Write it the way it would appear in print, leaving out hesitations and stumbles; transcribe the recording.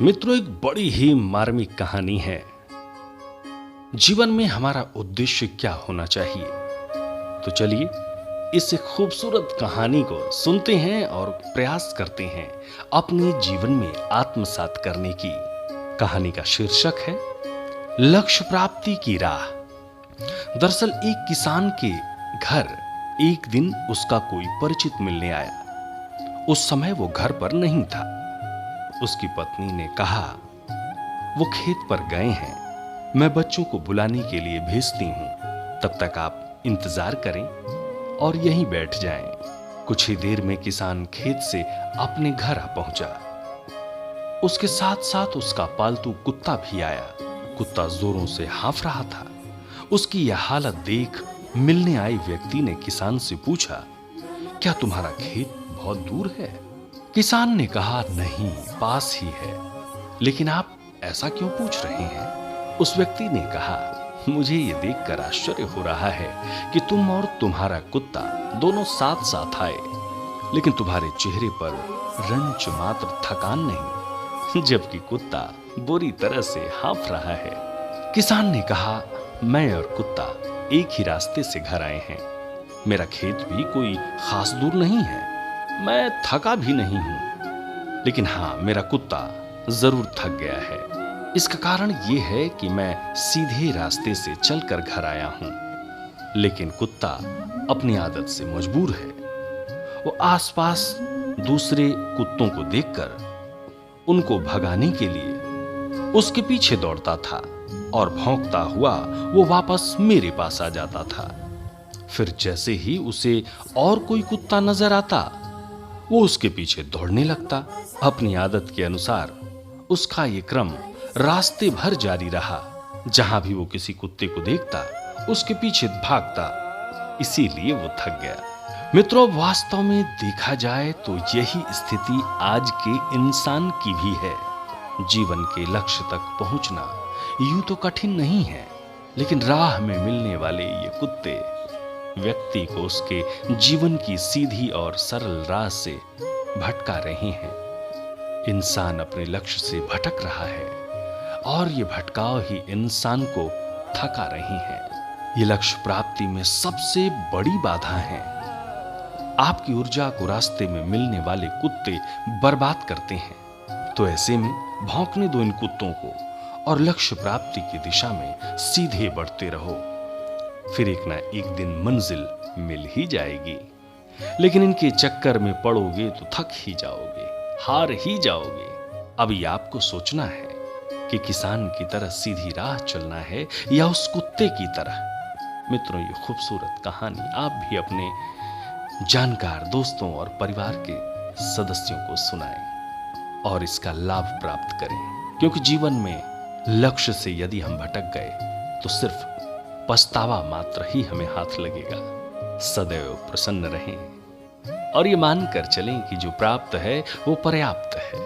मित्रों, एक बड़ी ही मार्मिक कहानी है। जीवन में हमारा उद्देश्य क्या होना चाहिए? तो चलिए इस खूबसूरत कहानी को सुनते हैं और प्रयास करते हैं अपने जीवन में आत्मसात करने की। कहानी का शीर्षक है लक्ष्य प्राप्ति की राह। दरअसल एक किसान के घर एक दिन उसका कोई परिचित मिलने आया। उस समय वो घर पर नहीं था। उसकी पत्नी ने कहा, वो खेत पर गए हैं, मैं बच्चों को बुलाने के लिए भेजती हूं, तब तक आप इंतजार करें और यहीं बैठ जाएं। कुछ ही देर में किसान खेत से अपने घर आ पहुंचा। उसके साथ साथ उसका पालतू कुत्ता भी आया। कुत्ता जोरों से हाँफ रहा था। उसकी यह हालत देख मिलने आए व्यक्ति ने किसान से पूछा, क्या तुम्हारा खेत बहुत दूर है? किसान ने कहा, नहीं, पास ही है। लेकिन आप ऐसा क्यों पूछ रहे हैं? उस व्यक्ति ने कहा, मुझे ये देखकर आश्चर्य हो रहा है कि तुम और तुम्हारा कुत्ता दोनों साथ साथ आए, लेकिन तुम्हारे चेहरे पर रंच मात्र थकान नहीं, जबकि कुत्ता बुरी तरह से हाँफ रहा है। किसान ने कहा, मैं और कुत्ता एक ही रास्ते से घर आए हैं। मेरा खेत भी कोई खास दूर नहीं है। मैं थका भी नहीं हूं, लेकिन हां, मेरा कुत्ता जरूर थक गया है। इसका कारण यह है कि मैं सीधे रास्ते से चलकर घर आया हूं, लेकिन कुत्ता अपनी आदत से मजबूर है। वो आसपास दूसरे कुत्तों को देखकर उनको भगाने के लिए उसके पीछे दौड़ता था और भौंकता हुआ वो वापस मेरे पास आ जाता था। फिर जैसे ही उसे और कोई कुत्ता नजर आता, वो उसके पीछे दौड़ने लगता। अपनी आदत के अनुसार उसका ये क्रम रास्ते भर जारी रहा। जहां भी वो किसी कुत्ते को देखता, उसके पीछे भागता। इसीलिए वो थक गया। मित्रों, वास्तव में देखा जाए तो यही स्थिति आज के इंसान की भी है। जीवन के लक्ष्य तक पहुंचना यूं तो कठिन नहीं है, लेकिन राह में मिलने वाले ये कुत्ते व्यक्ति को उसके जीवन की सीधी और सरल राह से भटका रहे हैं। इंसान अपने लक्ष्य से भटक रहा है और ये भटकाव ही इंसान को थका रही है। ये लक्ष्य प्राप्ति में सबसे बड़ी बाधा है। आपकी ऊर्जा को रास्ते में मिलने वाले कुत्ते बर्बाद करते हैं। तो ऐसे में भौंकने दो इन कुत्तों को और लक्ष्य प्राप्ति की दिशा में सीधे बढ़ते रहो। फिर एक ना एक दिन मंजिल मिल ही जाएगी। लेकिन इनके चक्कर में पड़ोगे तो थक ही जाओगे, हार ही जाओगे। अभी आपको सोचना है कि किसान की तरह सीधी राह चलना है या उस कुत्ते की तरह। मित्रों, ये खूबसूरत कहानी आप भी अपने जानकार दोस्तों और परिवार के सदस्यों को सुनाएं और इसका लाभ प्राप्त करें, क्योंकि जीवन में लक्ष्य से यदि हम भटक गए तो सिर्फ पछतावा मात्र ही हमें हाथ लगेगा। सदैव प्रसन्न रहें और ये मानकर चलें कि जो प्राप्त है वो पर्याप्त है।